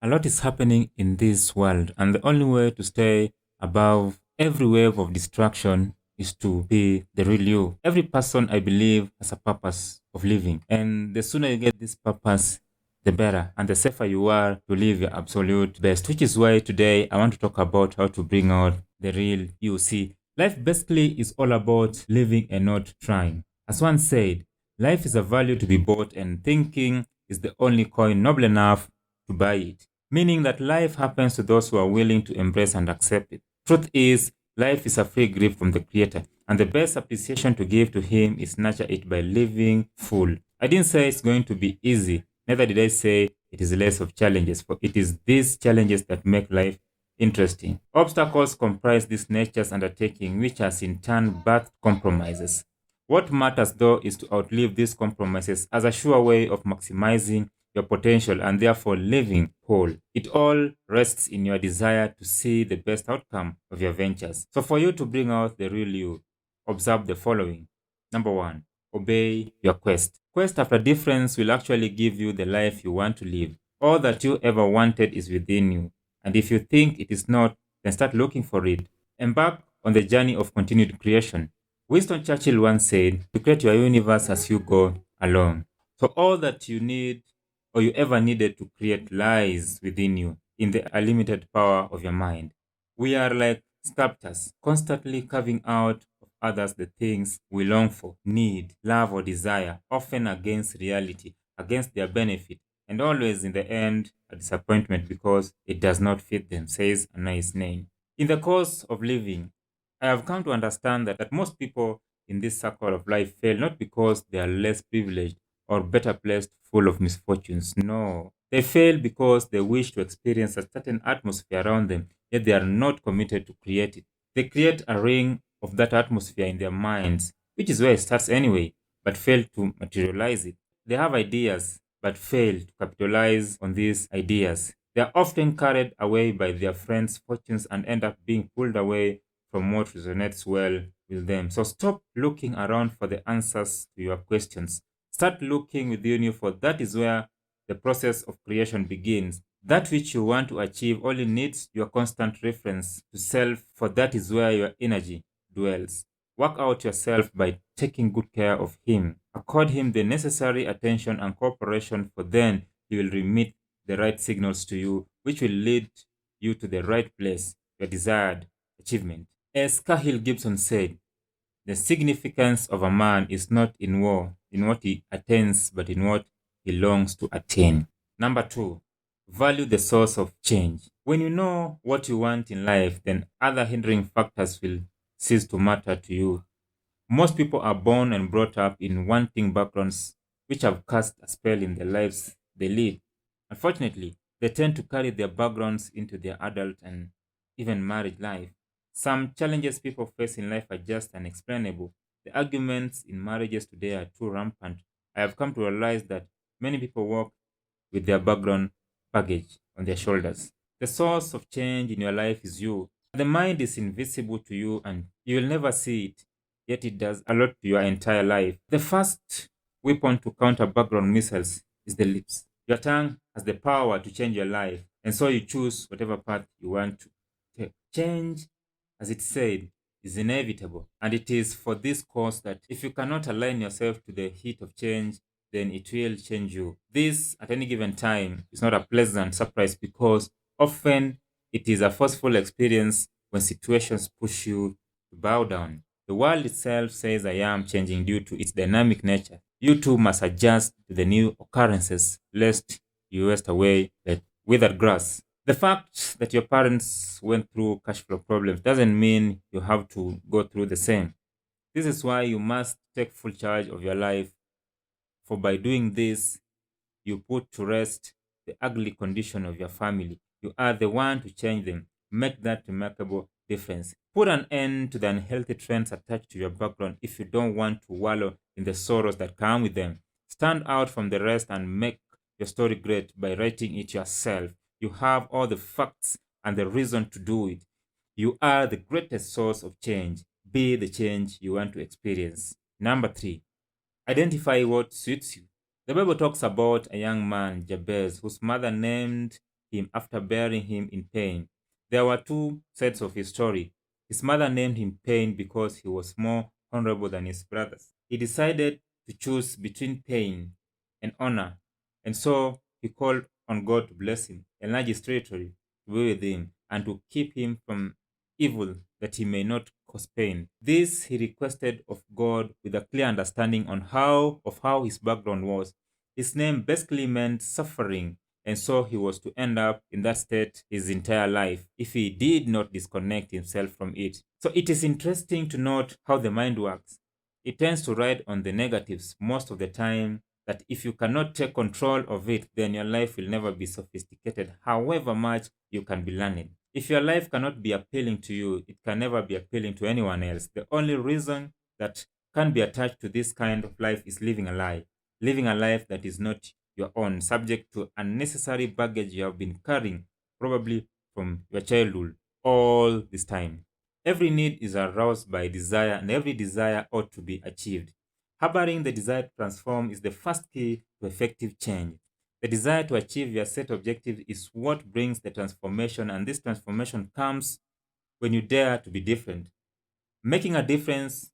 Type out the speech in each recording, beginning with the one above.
A lot is happening in this world, and the only way to stay above every wave of distraction is to be the real you. Every person, I believe, has a purpose of living, and the sooner you get this purpose, the better, and the safer you are to live your absolute best. Which is why today I want to talk about how to bring out the real you. See, life basically is all about living and not trying. As one said, life is a value to be bought, and thinking is the only coin noble enough to buy it, meaning that life happens to those who are willing to embrace and accept it. Truth is, life is a free gift from the Creator, and the best appreciation to give to Him is nurture it by living full. I didn't say it's going to be easy, neither did I say it is less of challenges, for it is these challenges that make life interesting. Obstacles comprise this nature's undertaking, which has in turn birthed compromises. What matters though is to outlive these compromises as a sure way of maximizing your potential and therefore living whole. It all rests in your desire to see the best outcome of your ventures. So, for you to bring out the real you, observe the following. Number one, obey your quest. Quest after difference will actually give you the life you want to live. All that you ever wanted is within you. And if you think it is not, then start looking for it. Embark on the journey of continued creation. Winston Churchill once said, to create your universe as you go along. So all that you need or you ever needed to create lies within you in the unlimited power of your mind. We are like sculptors, constantly carving out of others the things we long for, need, love, or desire, often against reality, against their benefit, and always in the end a disappointment because it does not fit them, says a nice name. In the course of living, I have come to understand that most people in this circle of life fail not because they are less privileged or better placed full of misfortunes. No. They fail because they wish to experience a certain atmosphere around them, yet they are not committed to create it. They create a ring of that atmosphere in their minds, which is where it starts anyway, but fail to materialize it. They have ideas, but fail to capitalize on these ideas. They are often carried away by their friends' fortunes and end up being pulled away from what resonates well with them. So stop looking around for the answers to your questions. Start looking within you, for that is where the process of creation begins. That which you want to achieve only needs your constant reference to self, for that is where your energy dwells. Work out yourself by taking good care of him. Accord him the necessary attention and cooperation, for then he will remit the right signals to you, which will lead you to the right place, your desired achievement. As Cahill Gibson said, the significance of a man is not in war, in what he attains, but in what he longs to attain. Number two, value the source of change. When you know what you want in life, then other hindering factors will cease to matter to you. Most people are born and brought up in wanting backgrounds which have cast a spell in the lives they lead. Unfortunately, they tend to carry their backgrounds into their adult and even married life. Some challenges people face in life are just unexplainable. The arguments in marriages today are too rampant. I have come to realize that many people walk with their background baggage on their shoulders. The source of change in your life is you. The mind is invisible to you and you will never see it, yet it does a lot to your entire life. The first weapon to counter background missiles is the lips. Your tongue has the power to change your life, and so you choose whatever path you want to take. Change, as it said, is inevitable, and it is for this cause that if you cannot align yourself to the heat of change, then it will change you. This, at any given time, is not a pleasant surprise because often it is a forceful experience when situations push you to bow down. The world itself says I am changing due to its dynamic nature. You too must adjust to the new occurrences, lest you waste away like withered grass. The fact that your parents went through cash flow problems doesn't mean you have to go through the same. This is why you must take full charge of your life, for by doing this, you put to rest the ugly condition of your family. You are the one to change them. Make that remarkable difference. Put an end to the unhealthy trends attached to your background if you don't want to wallow in the sorrows that come with them. Stand out from the rest and make your story great by writing it yourself. You have all the facts and the reason to do it. You are the greatest source of change. Be the change you want to experience. Number three, identify what suits you. The Bible talks about a young man, Jabez, whose mother named him after burying him in pain. There were two sides of his story. His mother named him Pain because he was more honorable than his brothers. He decided to choose between pain and honor, and so he called on God to bless him, enlarge his territory, to be with him, and to keep him from evil that he may not cause pain. This he requested of God with a clear understanding on how his background was. His name basically meant suffering, and so he was to end up in that state his entire life if he did not disconnect himself from it. So it is interesting to note how the mind works. It tends to ride on the negatives most of the time, that if you cannot take control of it, then your life will never be sophisticated, however much you can be learning. If your life cannot be appealing to you, it can never be appealing to anyone else. The only reason that can be attached to this kind of life is living a lie. Living a life that is not your own, subject to unnecessary baggage you have been carrying, probably from your childhood, all this time. Every need is aroused by desire, and every desire ought to be achieved. Harboring the desire to transform is the first key to effective change. The desire to achieve your set objective is what brings the transformation, and this transformation comes when you dare to be different. Making a difference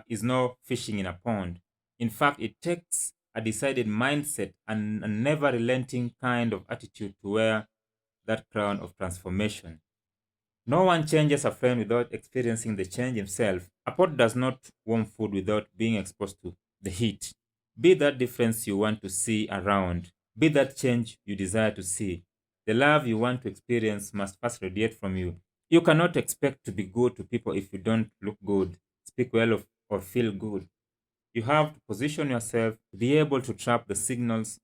is no fishing in a pond. In fact, it takes a decided mindset and a never relenting kind of attitude to wear that crown of transformation. No one changes a friend without experiencing the change himself. A pot does not warm food without being exposed to the heat. Be that difference you want to see around. Be that change you desire to see. The love you want to experience must first radiate from you. You cannot expect to be good to people if you don't look good, speak well of, or feel good. You have to position yourself to be able to trap the signals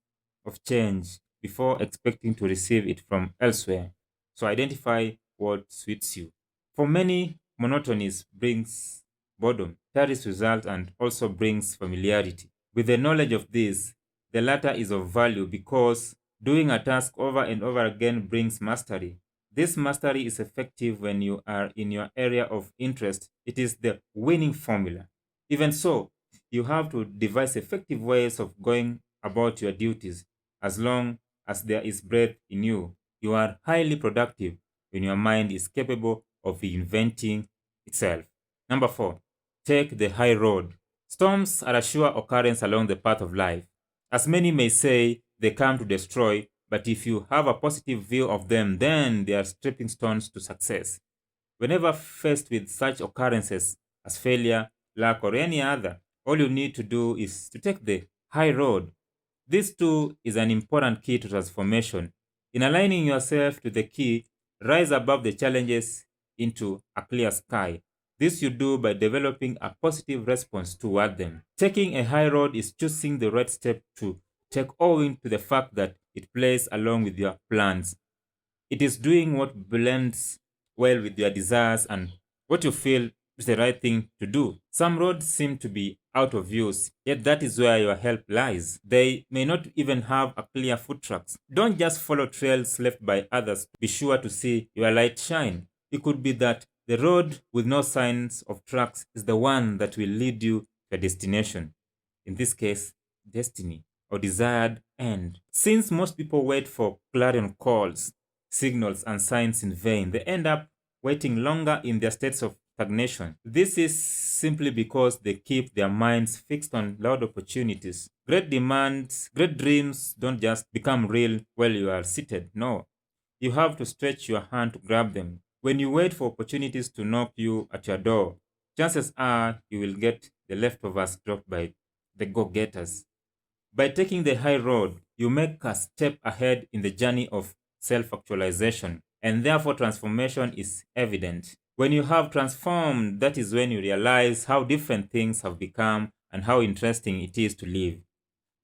of change before expecting to receive it from elsewhere. So identify what suits you. For many, monotony brings boredom, carries results, and also brings familiarity. With the knowledge of this, the latter is of value because doing a task over and over again brings mastery. This mastery is effective when you are in your area of interest. It is the winning formula. Even so, you have to devise effective ways of going about your duties. As long as there is breath in you, you are highly productive when your mind is capable of reinventing itself. Number 4, take the high road. Storms are a sure occurrence along the path of life. As many may say, they come to destroy, but if you have a positive view of them, then they are stepping stones to success. Whenever faced with such occurrences as failure, luck, or any other, all you need to do is to take the high road. This too is an important key to transformation. In aligning yourself to the key, rise above the challenges into a clear sky. This you do by developing a positive response toward them. Taking a high road is choosing the right step to take owing to the fact that it plays along with your plans. It is doing what blends well with your desires and what you feel is the right thing to do. Some roads seem to be out of use, yet that is where your help lies. They may not even have a clear foot tracks. Don't just follow trails left by others. Be sure to see your light shine. It could be that the road with no signs of tracks is the one that will lead you to a destination. In this case, destiny or desired end. Since most people wait for clarion calls, signals, and signs in vain, they end up waiting longer in their states of stagnation. This is simply because they keep their minds fixed on loud opportunities. Great demands, great dreams don't just become real while you are seated. No, you have to stretch your hand to grab them. When you wait for opportunities to knock you at your door, chances are you will get the leftovers dropped by the go-getters. By taking the high road, you make a step ahead in the journey of self-actualization, and therefore transformation is evident. When you have transformed, that is when you realize how different things have become and how interesting it is to live.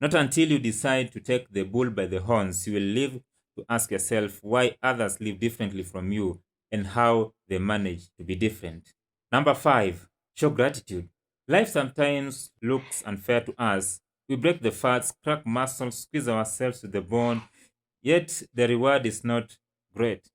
Not until you decide to take the bull by the horns, you will live to ask yourself why others live differently from you and how they manage to be different. Number 5, show gratitude. Life sometimes looks unfair to us. We break the fats, crack muscles, squeeze ourselves to the bone, yet the reward is not great.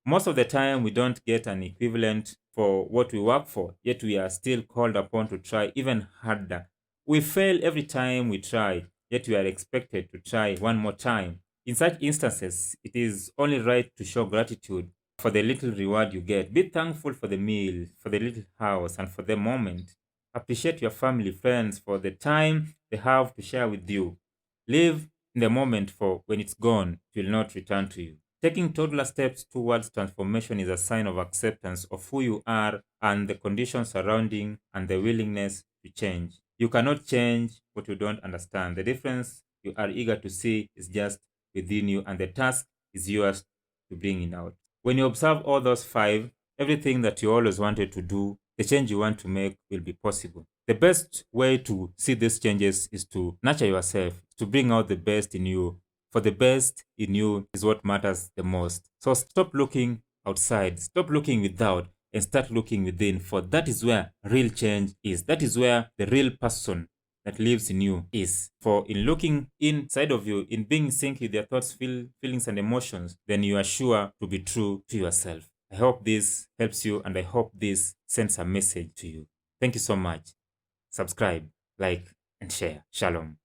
Most of the time, we don't get an equivalent for what we work for, yet we are still called upon to try even harder. We fail every time we try, yet we are expected to try one more time. In such instances, it is only right to show gratitude for the little reward you get. Be thankful for the meal, for the little house, and for the moment. Appreciate your family, friends for the time they have to share with you. Live in the moment, for when it's gone, it will not return to you. Taking toddler steps towards transformation is a sign of acceptance of who you are and the conditions surrounding and the willingness to change. You cannot change what you don't understand. The difference you are eager to see is just within you, and the task is yours to bring it out. When you observe all those five, everything that you always wanted to do, the change you want to make will be possible. The best way to see these changes is to nurture yourself, to bring out the best in you. For the best in you is what matters the most. So stop looking outside, stop looking without, and start looking within, for that is where real change is. That is where the real person that lives in you is. For in looking inside of you, in being sync with your thoughts, feelings, and emotions, then you are sure to be true to yourself. I hope this helps you, and I hope this sends a message to you. Thank you so much. Subscribe, like, and share. Shalom.